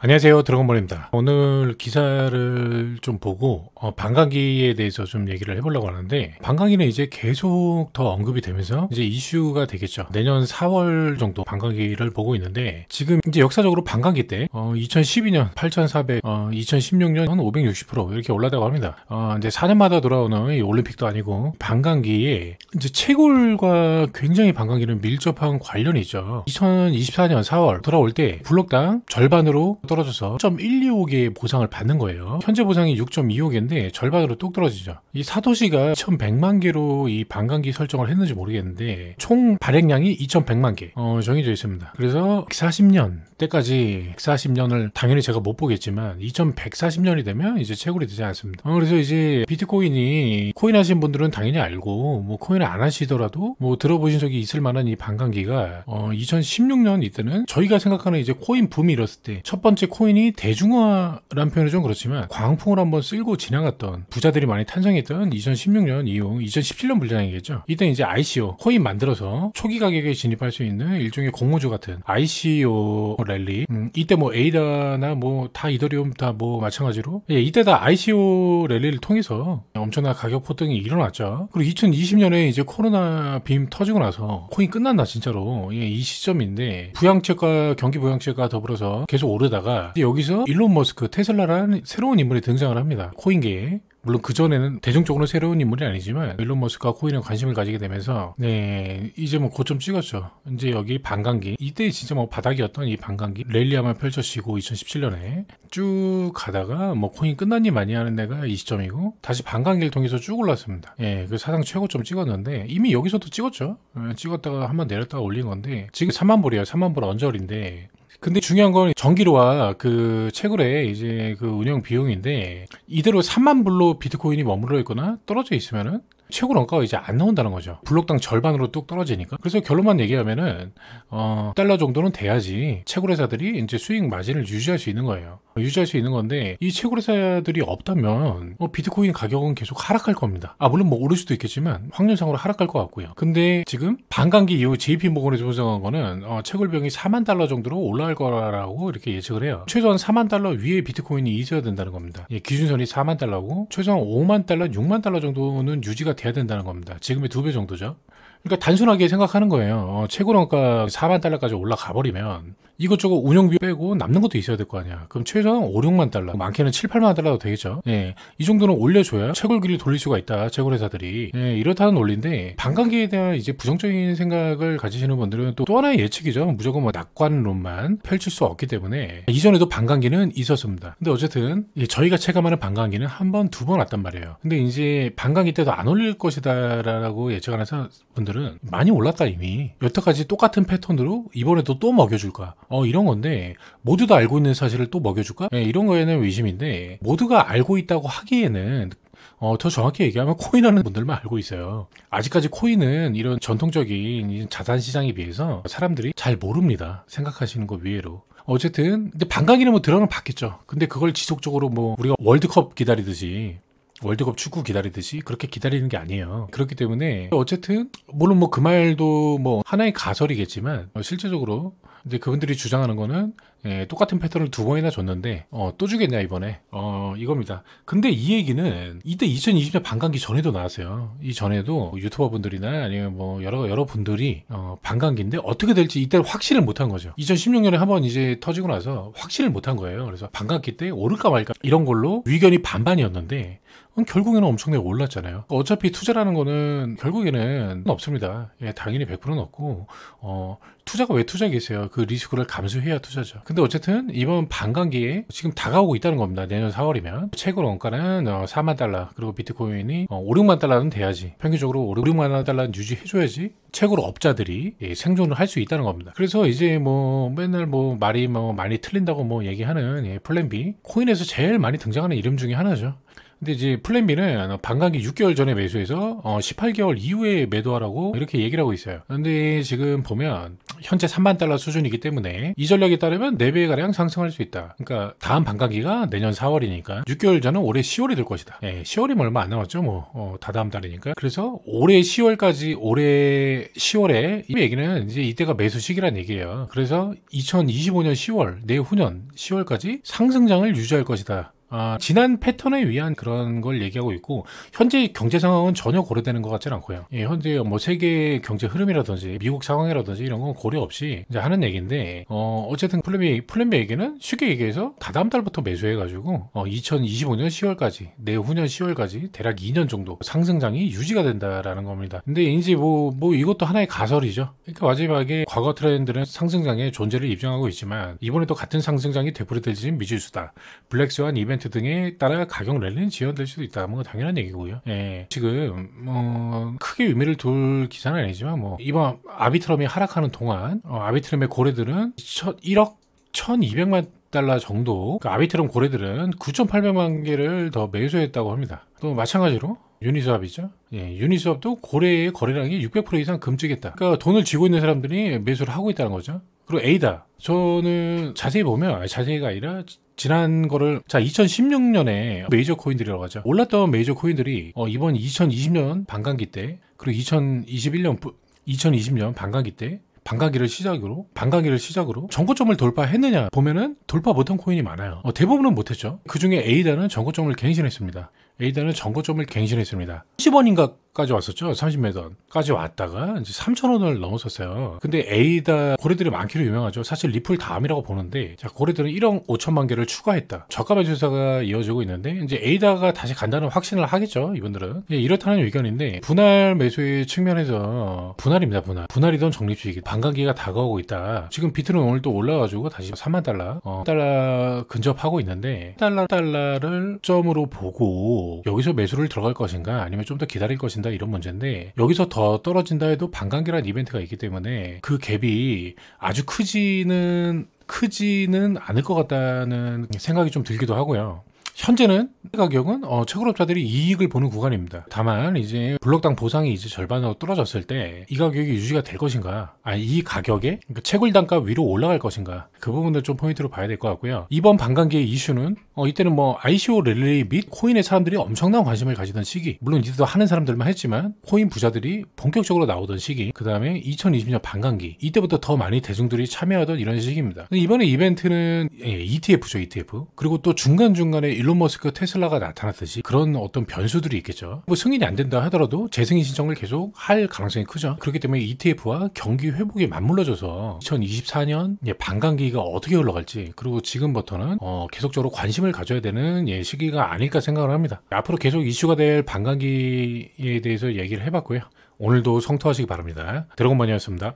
안녕하세요, 드래곤볼입니다. 오늘 기사를 좀 보고 반감기에 대해서 좀 얘기를 해보려고 하는데, 반감기는 이제 계속 더 언급이 되면서 이제 이슈가 되겠죠. 내년 4월 정도 반감기를 보고 있는데, 지금 이제 역사적으로 반감기 때 2012년 8,400, 2016년 560% 이렇게 올라다고 합니다. 이제 4년마다 돌아오는 이 올림픽도 아니고 반감기에 이제 채굴과 굉장히 반감기는 밀접한 관련이 있죠. 2024년 4월 돌아올 때 블록당 절반으로 떨어져서 6.125개 보상을 받는 거예요. 현재 보상이 6.25개인데 절반으로 뚝 떨어지죠. 이 사도시가 2,100만 개로 이 반감기 설정을 했는지 모르겠는데 총 발행량이 2,100만 개 정해져 있습니다. 그래서 140년 때까지 140년을 당연히 제가 못 보겠지만 2140년이 되면 이제 채굴이 되지 않습니다. 그래서 이제 비트코인이 코인 하신 분들은 당연히 알고, 뭐 코인을 안 하시더라도 뭐 들어보신 적이 있을 만한 이 반감기가 2016년 이때는 저희가 생각하는 이제 코인 붐이 일었을 때 첫 번째 코인이 대중화라는 표현이 좀 그렇지만 광풍을 한번 쓸고 지나갔던, 부자들이 많이 탄생했던 2016년 이후 2017년 불장이겠죠. 이때 이제 ICO 코인 만들어서 초기 가격에 진입할 수 있는 일종의 공모주 같은 ICO 랠리, 이때 뭐 에이다나 뭐 다 이더리움 다 뭐 마찬가지로, 이때 다 ICO 랠리를 통해서 엄청난 가격 폭등이 일어났죠. 그리고 2020년에 이제 코로나 빔 터지고 나서 코인 끝난다 진짜로, 이 시점인데 부양책과 경기 부양책과 더불어서 계속 오르다가 여기서 일론 머스크, 테슬라라는 새로운 인물이 등장을 합니다. 코인계에. 물론 그전에는 대중적으로 새로운 인물이 아니지만 일론 머스크가 코인에 관심을 가지게 되면서 이제 뭐 고점 찍었죠. 이제 여기 반감기, 이때 진짜 뭐 바닥이었던 이 반감기 랠리야만 펼쳐지고 2017년에 쭉 가다가 뭐 코인 끝났니 많이 하는 데가 이 시점이고, 다시 반감기를 통해서 쭉 올랐습니다. 그 사상 최고점 찍었는데 이미 여기서도 찍었죠. 찍었다가 한번 내렸다가 올린 건데 지금 3만 불이에요. 3만 불 언저리인데, 근데 중요한 건 전기료와 그 채굴의 이제 그 운영 비용인데, 이대로 3만 불로 비트코인이 머물러 있거나 떨어져 있으면은 채굴 원가가 이제 안 나온다는 거죠. 블록당 절반으로 뚝 떨어지니까. 그래서 결론만 얘기하면은 달러 정도는 돼야지 채굴 회사들이 이제 수익 마진을 유지할 수 있는 거예요. 유지할 수 있는 건데, 이 채굴 회사들이 없다면 비트코인 가격은 계속 하락할 겁니다. 물론 뭐 오를 수도 있겠지만 확률상으로 하락할 것 같고요. 근데 지금 반감기 이후 JP 모건에서 조정한 거는 채굴 비용이 4만 달러 정도로 올라갈 거라고 이렇게 예측을 해요. 최소한 4만 달러 위에 비트코인이 있어야 된다는 겁니다. 기준선이 4만 달러고 최소한 5만 달러, 6만 달러 정도는 유지가 돼야 된다는 겁니다. 지금의 2배 정도죠. 그러니까 단순하게 생각하는 거예요. 채굴 원가 4만 달러까지 올라가 버리면 이것저것 운영비 빼고 남는 것도 있어야 될 거 아니야. 그럼 최소한 5, 6만 달러, 많게는 7, 8만 달러도 되겠죠. 이 정도는 올려줘야 채굴기를 돌릴 수가 있다, 채굴 회사들이. 이렇다는 논리인데, 반감기에 대한 이제 부정적인 생각을 가지시는 분들은 또 하나의 예측이죠. 무조건 뭐 낙관론만 펼칠 수 없기 때문에. 이전에도 반감기는 있었습니다. 근데 어쨌든 저희가 체감하는 반감기는 한 번, 두 번 왔단 말이에요. 근데 이제 반감기 때도 안 올릴 것이다라고 예측하는 분들은 많이 올랐다 이미. 여태까지 똑같은 패턴으로 이번에도 또 먹여줄까? 이런 건데, 모두 다 알고 있는 사실을 또 먹여줄까? 이런 거에는 의심인데, 모두가 알고 있다고 하기에는 더 정확히 얘기하면 코인하는 분들만 알고 있어요. 아직까지 코인은 이런 전통적인 자산 시장에 비해서 사람들이 잘 모릅니다. 생각하시는 거 위에로. 어쨌든 근데 반감기는 뭐 들어는 봤겠죠. 근데 그걸 지속적으로 뭐 우리가 월드컵 기다리듯이, 월드컵 축구 기다리듯이 그렇게 기다리는 게 아니에요. 그렇기 때문에 어쨌든 물론 뭐 그 말도 뭐 하나의 가설이겠지만, 실제적으로 이제 그분들이 주장하는 거는 똑같은 패턴을 두 번이나 줬는데 또 주겠냐 이번에, 이겁니다. 근데 이 얘기는 이때 2020년 반감기 전에도 나왔어요. 이 전에도 유튜버 분들이나 아니면 뭐 여러 분들이 반감기인데 어떻게 될지 이때 확신을 못한 거죠. 2016년에 한번 이제 터지고 나서 확신을 못한 거예요. 그래서 반감기 때 오를까 말까 이런 걸로 의견이 반반이었는데 결국에는 엄청나게 올랐잖아요. 어차피 투자라는 거는 결국에는 없습니다. 당연히 100%는 없고, 투자가 왜 투자겠어요? 그 리스크를 감수해야 투자죠. 근데 어쨌든 이번 반감기에 지금 다가오고 있다는 겁니다. 내년 4월이면 채굴 원가는 4만 달러, 그리고 비트코인이 5, 6만 달러는 돼야지, 평균적으로 5, 6만 달러는 유지해줘야지 채굴 업자들이 생존을 할 수 있다는 겁니다. 그래서 이제 뭐 맨날 뭐 말이 뭐 많이 틀린다고 뭐 얘기하는 플랜 B, 코인에서 제일 많이 등장하는 이름 중에 하나죠. 근데 이제 플랜 B는 반감기 6개월 전에 매수해서 18개월 이후에 매도하라고 이렇게 얘기를 하고 있어요. 근데 지금 보면 현재 3만 달러 수준이기 때문에 이 전략에 따르면 4배가량 상승할 수 있다. 그러니까 다음 반감기가 내년 4월이니까 6개월 전은 올해 10월이 될 것이다. 10월이면 얼마 안 남았죠. 다다음 달이니까. 그래서 올해 10월까지 올해 10월에 이 얘기는 이제 이때가 매수 시기란 얘기예요. 그래서 2025년 10월 내후년 10월까지 상승장을 유지할 것이다. 지난 패턴에 의한 그런 걸 얘기하고 있고, 현재 경제 상황은 전혀 고려되는 것 같지는 않고요. 현재 뭐 세계 경제 흐름이라든지 미국 상황이라든지 이런 건 고려 없이 이제 하는 얘기인데, 어쨌든 플랜 B 얘기는 쉽게 얘기해서 다다음 달부터 매수해가지고 2025년 10월까지 내후년 10월까지 대략 2년 정도 상승장이 유지가 된다라는 겁니다. 근데 이제 뭐 이것도 하나의 가설이죠. 그러니까 마지막에 과거 트렌드는 상승장의 존재를 입증하고 있지만 이번에도 같은 상승장이 되풀이될지는 미지수다. 블랙스완 이벤트 등에 따라 가격 랠리는 지연될 수도 있다. 뭐 당연한 얘기고요. 지금 크게 의미를 둘 기사는 아니지만 이번 아비트럼이 하락하는 동안 아비트럼의 고래들은 1억 1200만 달러 정도, 그러니까 아비트럼 고래들은 9,800만 개를 더 매수했다고 합니다. 또 마찬가지로 유니스왑이죠. 유니스왑도 고래의 거래량이 600% 이상 금지겠다. 그러니까 돈을 쥐고 있는 사람들이 매수를 하고 있다는 거죠. 그리고 에이다, 저는 자세히 보면, 자세히가 아니라 지난 거를 2016년에 메이저 코인들이라고 하죠. 올랐던 메이저 코인들이 이번 2020년 반감기 때, 그리고 2020년 반감기 때 반감기를 시작으로 전고점을 돌파했느냐 보면은 돌파 못한 코인이 많아요. 대부분은 못했죠. 그 중에 에이다는 전고점을 갱신했습니다. 30원인가까지 왔었죠. 30매던까지 왔다가 이제 3,000원을 넘었었어요. 근데 에이다 고래들이 많기로 유명하죠. 사실 리플 다음이라고 보는데, 고래들은 1억 5천만 개를 추가했다. 저가 매수사가 이어지고 있는데, 이제 에이다가 다시 간다는 확신을 하겠죠, 이분들은. 이렇다는 의견인데, 분할 매수의 측면에서 분할입니다. 분할이던 적립주의, 반감기가 다가오고 있다. 지금 비트는 오늘 또 올라가지고 다시 3만 달러 근접하고 있는데, 달러를 점으로 보고 여기서 매수를 들어갈 것인가 아니면 좀 더 기다릴 것인가, 이런 문제인데, 여기서 더 떨어진다 해도 반감기라는 이벤트가 있기 때문에 그 갭이 아주 크지는 않을 것 같다는 생각이 좀 들기도 하고요. 현재는 가격은 채굴업자들이 이익을 보는 구간입니다. 다만 이제 블록당 보상이 이제 절반으로 떨어졌을 때 이 가격이 유지가 될 것인가, 이 가격에 그러니까 채굴 단가 위로 올라갈 것인가, 그 부분을 좀 포인트로 봐야 될 것 같고요. 이번 반감기의 이슈는 이때는 ICO 랠리 및 코인에 사람들이 엄청난 관심을 가지던 시기, 물론 이때도 하는 사람들만 했지만 코인 부자들이 본격적으로 나오던 시기, 그 다음에 2020년 반감기, 이때부터 더 많이 대중들이 참여하던 이런 시기입니다. 이번에 이벤트는 ETF죠, ETF. 그리고 또 중간중간에 일론 머스크 테슬라가 나타났듯이 그런 어떤 변수들이 있겠죠. 승인이 안 된다 하더라도 재승인 신청을 계속 할 가능성이 크죠. 그렇기 때문에 ETF와 경기 회복이 맞물려져서 2024년 반감기가 어떻게 흘러갈지, 그리고 지금부터는 계속적으로 관심을 가져야 되는 시기가 아닐까 생각을 합니다. 앞으로 계속 이슈가 될 반감기에 대해서 얘기를 해봤고요. 오늘도 성투하시기 바랍니다. 드래곤만이었습니다.